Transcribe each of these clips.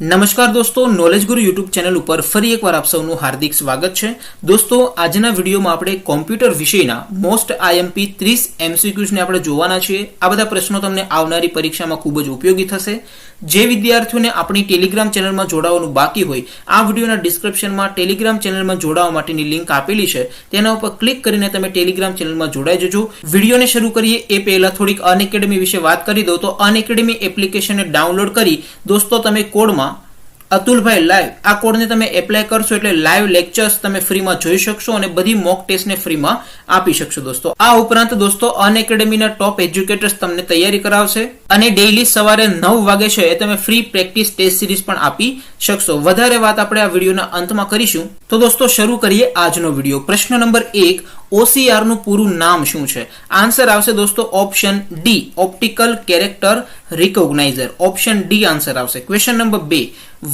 નમસ્કાર દોસ્તો, નોલેજ ગુરુ યુટ્યુબ ચેનલ ઉપર ફરી એકવાર આપ સૌનું હાર્દિક સ્વાગત છે। દોસ્તો, આજના વિડીયોમાં આપણે કોમ્પ્યુટર વિષયના મોસ્ટ આઈએમપી 30 MCQs ને આપણે જોવાના છીએ। આ બધા પ્રશ્નો તમને આવનારી પરીક્ષામાં ખૂબ જ ઉપયોગી થશે। જે વિદ્યાર્થીઓને આપણી ટેલિગ્રામ ચેનલમાં જોડાવાનું બાકી હોય, આ વિડીયોના ડિસ્ક્રિપ્શનમાં ટેલિગ્રામ ચેનલમાં જોડાવા માટેની લિંક આપેલી છે, તેના ઉપર ક્લિક કરીને તમે ટેલિગ્રામ ચેનલમાં જોડાઈ જજો। વિડીયોને શરૂ કરીએ એ પહેલા થોડીક અનએકેડમી વિશે વાત કરી દઉં તો અનએકેડમી એપ્લિકેશનને ડાઉનલોડ કરી દોસ્તો તમે કોડમાં અતુલભાઈ લાઈવ આ કોડને તમે એપ્લાય કરશો એટલે લાઈવ લેક્ચર્સ તમે ફ્રીમાં જોઈ શકશો અને બધી મોક ટેસ્ટને ફ્રીમાં આપી શકશો દોસ્તો। આ ઉપરાંત દોસ્તો અનએકેડમીના ટોપ એજ્યુકેટર્સ તમને તૈયારી કરાવશે અને ડેઈલી સવારે 9 વાગે છે એ તમે ફ્રી પ્રેક્ટિસ ટેસ્ટ સિરીઝ પણ આપી શકશો। વધારે વાત આપણે આ વિડીયોના અંતમાં કરીશું। તો દોસ્તો શરૂ કરીએ આજનો વિડીયો। પ્રશ્ન નંબર 1, OCR નું પૂરું નામ શું છે? આન્સર આવશે દોસ્તો option D, optical character recogniser. Option D answer આવશે। ક્વેશ્ચન નંબર 2,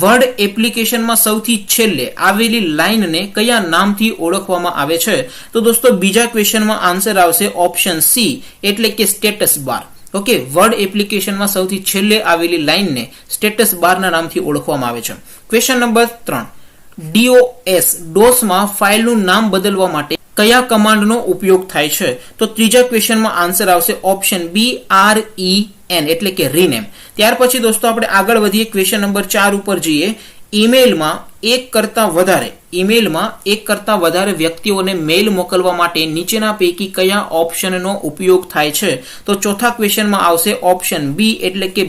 વર્ડ એપ્લિકેશનમાં સૌથી છેલ્લે આવેલી લાઈનને કયા નામથી ઓળખવામાં આવે છે? તો દોસ્તો બીજા ક્વેશ્ચનમાં આન્સર આવશે ઓપ્શન સી, એટલે કે સ્ટેટસ બાર। ઓકે, વર્ડ એપ્લિકેશનમાં સૌથી છેલ્લે આવેલી લાઈનને સ્ટેટસ બારના નામથી ઓળખવામાં આવે છે। ક્વેશ્ચન નંબર 3, DOSમાં ફાઇલનું નામ બદલવા માટે કયા કમાન્ડનો ઉપયોગ થાય છે? તો ત્રીજા ક્વેશ્ચનમાં આન્સર આવશે ઓપ્શન બી, REN, એટલે કે રીનેમ। ત્યાર પછી દોસ્તો આપણે આગળ વધીએ, ક્વેશ્ચન નંબર 4 ઉપર જઈએ। ઈમેલમાં એક કરતા વધારે વ્યક્તિઓને મેઇલ મોકલવા માટે નીચેના પૈકી કયા ઓપ્શનનો ઉપયોગ થાય છે? તો ચોથા ક્વેશ્ચનમાં આવશે ઓપ્શન બી, એટલે કે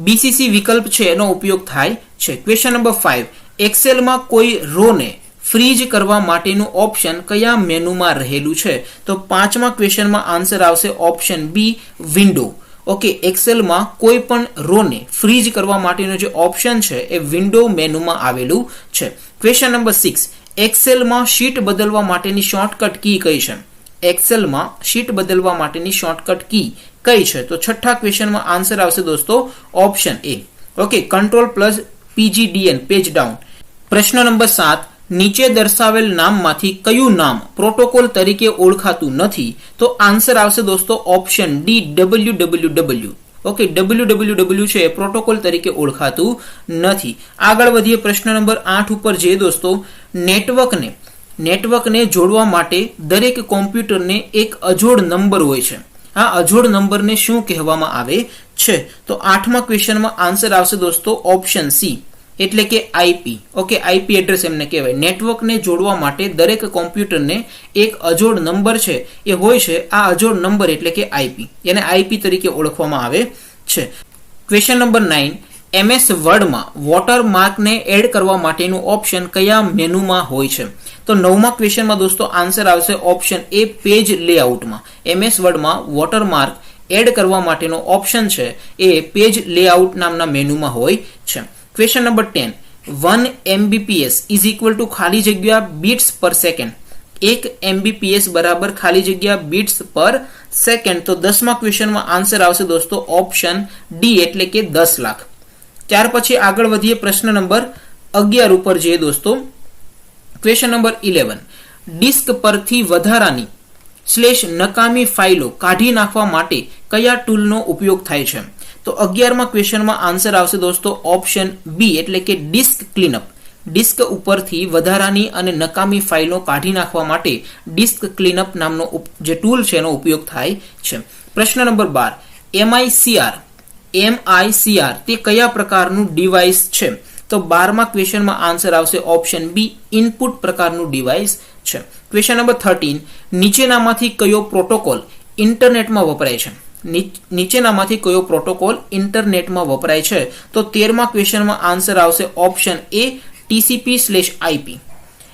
BCC વિકલ્પ છે એનો ઉપયોગ થાય છે। ક્વેશ્ચન નંબર 5, એક્સેલમાં કોઈ રોને ફ્રીઝ કરવા માટેનું ઓપ્શન કયા મેનુમાં રહેલું છે? તો પાંચમા ક્વેશ્ચનમાં આન્સર આવશે ઓપ્શન બી, વિન્ડો। ઓકે, એક્સેલમાં કોઈ પણ રોને ફ્રીઝ કરવા માટેનો જે ઓપ્શન છે એ વિન્ડો મેનુમાં આવેલું છે। ક્વેશ્ચન નંબર 6, એક્સેલમાં શીટ બદલવા માટેની શોર્ટકટ કી કઈ છે? એક્સેલમાં શીટ બદલવા માટેની શોર્ટકટ કી કઈ છે? તો છઠ્ઠા ક્વેશ્ચનમાં આન્સર આવશે દોસ્તો option A, okay, Ctrl+PGDN, page down. પ્રશ્ન નંબર 7, નીચે દર્શાવેલ નામમાંથી કયું નામ પ્રોટોકોલ તરીકે ઓળખાતું નથી? તો આન્સર આવશે દોસ્તો option D, www। Okay, www છે એ પ્રોટોકોલ તરીકે ઓળખાતું નથી। આગળ વધીએ, પ્રશ્ન નંબર 8 ઉપર જઈએ દોસ્તો। નેટવર્કને જોડવા માટે દરેક કોમ્પ્યુટરને એક અજોડ નંબર હોય છે। આ અજોડ નંબરને શું કહેવામાં આવે છે? તો 8મા ક્વેશ્ચનમાં આન્સર આવશે દોસ્તો ઓપ્શન સી, એટલે કે IP। ઓકે, IP એડ્રેસ એમને કહેવાય। નેટવર્કને જોડવા માટે દરેક કોમ્પ્યુટરને એક અજોડ નંબર છે એ હોય છે, આ અજોડ નંબર એટલે કે IP, એને IP તરીકે ઓળખવામાં આવે છે। ક્વેશ્ચન નંબર 9, MS વર્ડમાં વોટરમાર્કને એડ કરવા માટેનું ઓપ્શન કયા મેનુમાં હોય છે? તો 9મા ક્વેશ્ચનમાં દોસ્તો આન્સર આવશે ઓપ્શન એ, પેજ લેઆઉટમાં। MS વર્ડમાં વોટરમાર્ક એડ કરવા માટેનો ઓપ્શન છે એ પેજ લેઆઉટ નામના મેનુમાં હોય છે। Question number 10, 1 Mbps is equal to ખાલી જગ્યા બીટ્સ પર સેકન્ડ। 1 Mbps બરાબર ખાલી જગ્યા બીટ્સ પર સેકન્ડ। તો 10મા ક્વેશ્ચનમાં આન્સર આવશે દોસ્તો ઓપ્શન ડી, એટલે કે 10 લાખ। ત્યાર પછી આગળ વધીએ, પ્રશ્ન નંબર 11 ઉપર જઈએ દોસ્તો। ક્વેશ્ચન નંબર 11, ડિસ્ક પરથી વધારાની / નકામી ફાઇલો કાઢી નાખવા માટે કયા ટૂલનો ઉપયોગ થાય છે? તો 11મા ક્વેશ્ચનમાં આન્સર આવશે દોસ્તો ઓપ્શન બી, એટલે કે ડિસ્ક ક્લીનઅપ। ડિસ્ક ઉપરથી વધારાની અને નકામી ફાઇલો કાઢી નાખવા માટે ડિસ્ક ક્લીનઅપ નામનો જે ટૂલ છે એનો ઉપયોગ થાય છે। પ્રશ્ન નંબર 12, MICR તે કયા પ્રકારનું ડિવાઇસ છે? તો 12મા ક્વેશ્ચનમાં આન્સર આવશે ઓપ્શન બી, ઇનપુટ પ્રકારનું ડિવાઇસ છે। ક્વેશ્ચન નંબર 13, નીચેનામાંથી કયો પ્રોટોકોલ ઇન્ટરનેટમાં વપરાય છે? નીચેનામાંથી કયો પ્રોટોકોલ ઇન્ટરનેટમાં વપરાય છે? તો 13મા ક્વેશ્ચનમાં આન્સર આવશે ઓપ્શન એ, TCP/IP।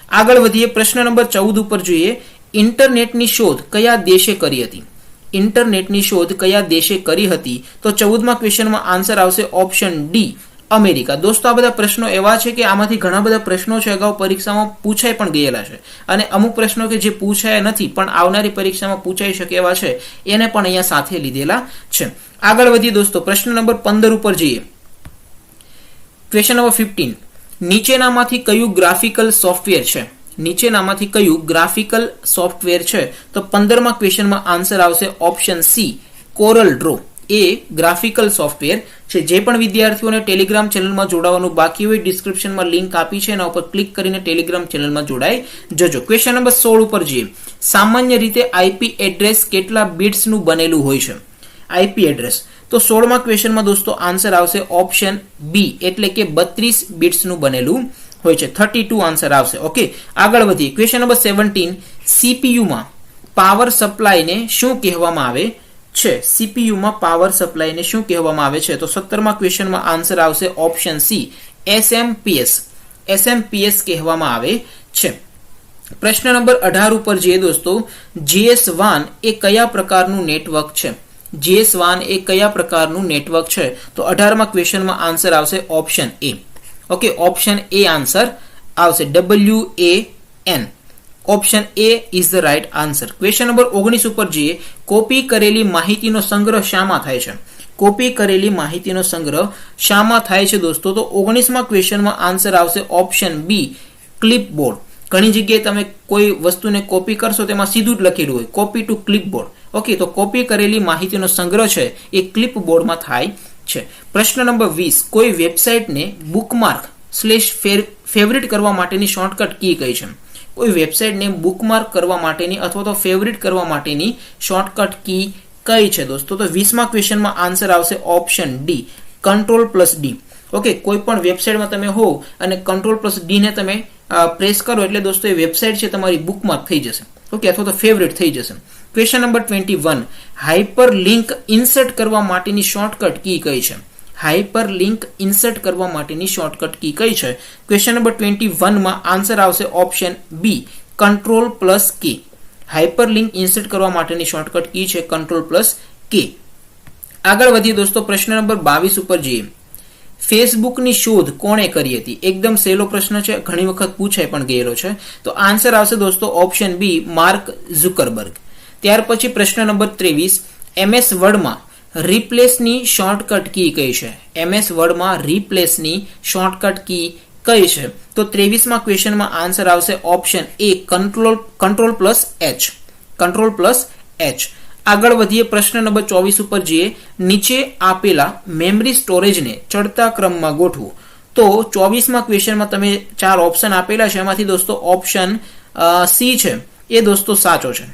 આગળ વધીએ, પ્રશ્ન નંબર 14 ઉપર જોઈએ। ઇન્ટરનેટની શોધ કયા દેશે કરી હતી? ઇન્ટરનેટની શોધ કયા દેશે કરી હતી? તો 14મા ક્વેશ્ચનમાં આન્સર આવશે ઓપ્શન ડી, અમેરિકા। દોસ્તો આ બધા પ્રશ્નો એવા છે કે આમાંથી ઘણા બધા પ્રશ્નો છે અગાઉ પરીક્ષામાં પૂછાઈ પણ ગયેલા છે અને અમુક પ્રશ્નો કે જે પૂછાયા નથી પણ આવનારી પરીક્ષામાં પૂછાઈ શકે એવા છે, એને પણ અહીંયા સાથે લીધેલા છે। આગળ વધીએ દોસ્તો, પ્રશ્ન નંબર 15 ઉપર જઈએ। ક્વેશ્ચન નંબર 15, નીચેનામાંથી કયું ગ્રાફિકલ સોફ્ટવેર છે? નીચેનામાંથી કયું ગ્રાફિકલ સોફ્ટવેર છે? તો 15મા ક્વેશ્ચનમાં આન્સર આવશે ઓપ્શન સી, કોરલ ડ્રો। એ ગ્રાફિકલ સોફ્ટવેર છે. જે પણ વિદ્યાર્થીઓને ટેલિગ્રામ ચેનલમાં જોડાવાનું બાકી હોય ડિસ્ક્રિપ્શનમાં લિંક આપી છે, એના ઉપર ક્લિક કરીને ટેલિગ્રામ ચેનલમાં જોડાઈ જજો. ક્વેશ્ચન નંબર 16 ઉપર જઈએ. સામાન્ય રીતે આઈપી એડ્રેસ કેટલા બિટ્સનું બનેલું હોય છે? આઈપી એડ્રેસ તો 16મા ક્વેશ્ચનમાં દોસ્તો આન્સર આવશે ઓપ્શન બી, એટલે કે 32 બિટ્સનું બનેલું હોય છે. 32 આન્સર આવશે. ઓકે, આગળ વધીએ. Question number 17. સીપીયુમાં પાવર સપ્લાયને શું કહેવામાં આવે છે? સીપીયુમાં પાવર સપ્લાયને શું કહેવામાં આવે છે? તો 17મા ક્વેશ્ચનમાં આન્સર આવશે ઓપ્શન સી, એસએમપીએસ. એસએમપીએસ કહેવામાં આવે છે. પ્રશ્ન નંબર 18 ઉપર જઈએ દોસ્તો. GS1 એ કયા પ્રકારનું નેટવર્ક છે? GS1 એ કયા પ્રકારનું નેટવર્ક છે? તો 18મા ક્વેશ્ચનમાં આન્સર આવશે option A. Okay, option A answer આવશે, WAN. Option A is the right answer. Question number 19 ઉપર જઈએ. કોપી કરેલી માહિતીનો સંગ્રહ શામાં થાય છે? કોપી કરેલી માહિતીનો સંગ્રહ શામાં થાય છે દોસ્તો? તો 19મા ક્વેશ્ચનમાં આન્સર આવશે ઓપ્શન બી, ક્લિપબોર્ડ. ઘણી જગ્યાએ તમે કોઈ વસ્તુને કોપી કરશો તેમાં સીધું જ લખેલું હોય કોપી ટુ ક્લિપબોર્ડ. ઓકે, તો કોપી કરેલી માહિતીનો સંગ્રહ છે એ ક્લિપબોર્ડમાં થાય છે. પ્રશ્ન નંબર 20. કોઈ વેબસાઇટને બુકમાર્ક / ફેવરિટ કરવા માટેની શોર્ટકટ કી કઈ છે? કોઈ વેબસાઇટને બુકમાર્ક કરવા માટેની અથવા તો ફેવરિટ કરવા માટેની શોર્ટકટ કી કઈ છે દોસ્તો? તો 20મા ક્વેશ્ચનમાં આન્સર આવશે ઓપ્શન ડી, Ctrl+D. ઓકે, કોઈ પણ વેબસાઇટમાં તમે હો અને Ctrl+D ને તમે પ્રેસ કરો એટલે દોસ્તો એ વેબસાઇટ છે તમારી બુકમાર્ક થઈ જશે. ઓકે, અથવા તો ફેવરિટ થઈ જશે. Question number 21. Hyper link insert કરવા માટેની શોર્ટકટ કી કઈ છે? હાઇપર લિંક ઇન્સર્ટ કરવા માટેની શોર્ટકટ કી કઈ છે? ક્વેશ્ચન નંબર 21માં આન્સર આવશે option B, Ctrl+K. Hyperlink insert કરવા માટેની શોર્ટકટ કી છે Ctrl+K. આગળ વધીએ દોસ્તો. પ્રશ્ન નંબર 22 ઉપર જઈએ. ફેસબુકની શોધ કોણે કરી હતી? એકદમ સહેલો પ્રશ્ન છે, ઘણી વખત પૂછાય પણ ગયેલો છે. તો આન્સર આવશે દોસ્તો ઓપ્શન બી, માર્ક ઝુકરબર્ગ. ત્યાર પછી પ્રશ્ન નંબર 23. MS વર્ડમાં રિપ્લેસની શોર્ટકટ કી કઈ છે? MS વર્ડમાં રિપ્લેસની શોર્ટકટ કી કઈ છે? તો 23મા ક્વેશ્ચનમાં આન્સર આવશે ઓપ્શન એ, Ctrl+H. Ctrl+H. આગળ વધીએ. પ્રશ્ન નંબર 24 ઉપર જઈએ. નીચે આપેલા મેમરી સ્ટોરેજને ચડતા ક્રમમાં ગોઠવો. તો 24મા ક્વેશ્ચનમાં તમે 4 ઓપ્શન આપેલા છે, એમાંથી દોસ્તો ઓપ્શન સી છે એ દોસ્તો સાચો છે.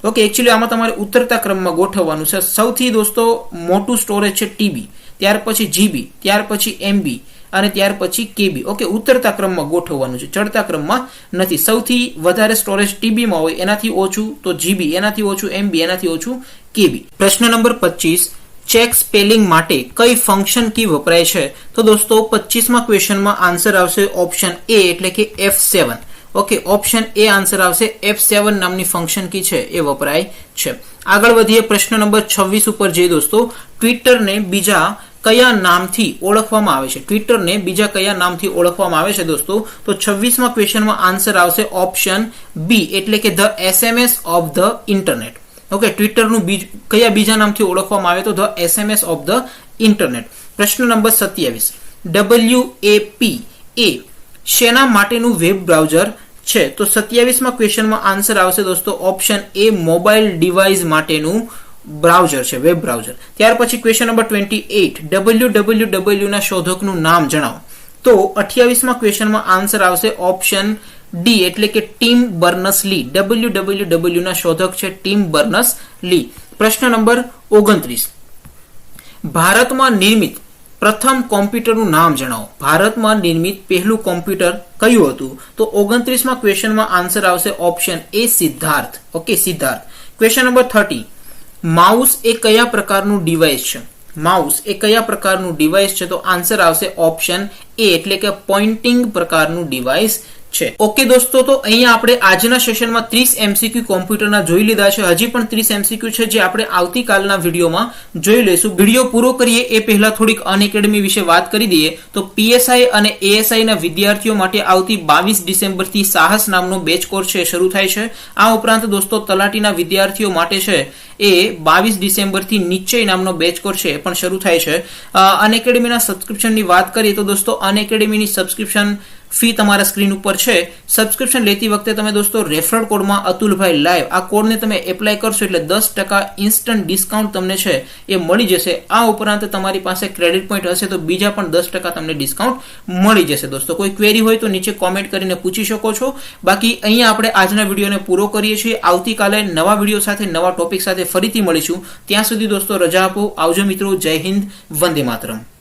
ઓકે, એકચ્યુઅલી આમાં તમારે ઉતરતા ક્રમમાં ગોઠવવાનું છે. સૌથી દોસ્તો મોટું સ્ટોરેજ છે TB, ત્યાર પછી GB, ત્યાર પછી MB અને ત્યાર પછી KB. ઓકે, ઉતરતા ક્રમમાં ગોઠવવાનું છે, ચડતા ક્રમમાં નથી. સૌથી વધારે સ્ટોરેજ TB માં હોય, એનાથી ઓછું તો GB, એનાથી ઓછું MB, એનાથી ઓછું KB. પ્રશ્ન નંબર 25. ચેક સ્પેલિંગ માટે કઈ ફંક્શન કી વપરાય છે? તો દોસ્તો 25મા ક્વેશ્ચનમાં આન્સર આવશે ઓપ્શન એ, એટલે કે F7. Okay, option A answer આવશે. F7 નામની ફંક્શન કી છે એ વપરાય છે. આગળ વધીએ. પ્રશ્ન નંબર 26 ઉપર જઈએ દોસ્તો. ટ્વિટરને બીજા કયા નામથી ઓળખવામાં આવે છે? ટ્વિટરને બીજા કયા નામથી ઓળખવામાં આવે છે દોસ્તો? તો 26મા ક્વેશ્ચનમાં આન્સર આવશે ઓપ્શન બી, એટલે કે the SMS of the internet. Okay, ટ્વિટરનું કયા બીજા નામથી ઓળખવામાં આવે? તો the SMS of the internet. પ્રશ્ન નંબર 27. WAP એ શેના માટેનું વેબ બ્રાઉઝર છે? તો 27મા ક્વેશ્ચનમાં આન્સર આવશે દોસ્તો ઓપ્શન એ, મોબાઈલ ડિવાઇસ માટેનું બ્રાઉઝર છે, વેબ બ્રાઉઝર. ત્યાર પછી ક્વેશ્ચન નંબર 28. www ના શોધકનું નામ જણાવો. તો 28મા ક્વેશ્ચનમાં આન્સર આવશે ઓપ્શન ડી, એટલે કે ટીમ બર્નર્સ-લી. www ના શોધક છે ટીમ બર્નર્સ-લી. પ્રશ્ન નંબર 29. ભારતમાં નિર્મિત પ્રથમ કોમ્પ્યુટરનું નામ જણાવો. ભારતમાં નિર્મિત પહેલું કોમ્પ્યુટર કયું હતું? તો 29મા ક્વેશ્ચનમાં આન્સર આવશે option A, Siddharth. Okay, Siddharth. Question number 30. Mouse એ કયા પ્રકારનું ડિવાઇસ છે? માઉસ એ કયા પ્રકારનું ડિવાઇસ છે? તો આન્સર આવશે ઓપ્શન એ, એટલે કે પોઇન્ટિંગ પ્રકારનું ડિવાઇસ છે. ઓકે દોસ્તો, તો અહીંયા આપણે આજના સેશનમાં 30 MCQ કોમ્પ્યુટરના જોઈ લીધા છે. હજી પણ 30 MCQ છે જે આપણે આવતીકાલના વિડીયોમાં જોઈ લઈશું. વિડીયો પૂરો કરીએ એ પહેલા થોડીક અનએકેડમી વિશે વાત કરી દઈએ. તો PSI અને ASI ના વિદ્યાર્થીઓ માટે આવતી 22 ડિસેમ્બરથી સાહસ નામનો બેચ કોર્સ છે શરૂ થાય છે. આ ઉપરાંત દોસ્તો તલાટીના વિદ્યાર્થીઓ માટે છે એ 22 ડિસેમ્બરથી નિશ્ચય નામનો બેચ કોર્સ છે એ પણ શરૂ થાય છે. અનએકેડમીના સબસ્ક્રિપ્શનની વાત કરીએ તો દોસ્તો અનએકેડમીની સબસ્ક્રિપ્શન ફી તમારા સ્ક્રીન ઉપર છે. સબસ્ક્રિપ્શન લેતી વખતે તમે દોસ્તો રેફરલ કોડમાં અતુલભાઈ લાઈવ આ કોડને તમે એપ્લાય કરશો એટલે 10% ઇન્સ્ટન્ટ ડિસ્કાઉન્ટ તમને છે એ મળી જશે. આ ઉપરાંત તમારી પાસે ક્રેડિટ પોઈન્ટ હશે તો બીજા પણ 10% તમને ડિસ્કાઉન્ટ મળી જશે. દોસ્તો કોઈ ક્વેરી હોય તો નીચે કોમેન્ટ કરીને પૂછી શકો છો. બાકી અહીંયા આપણે આજના વિડીયોને પૂરો કરીએ છીએ. આવતીકાલે નવા વિડીયો સાથે નવા ટોપિક સાથે ફરીથી મળીશું. ત્યાં સુધી દોસ્તો રજા આપો. આવજો મિત્રો. જય હિન્દ. વંદે માતરમ.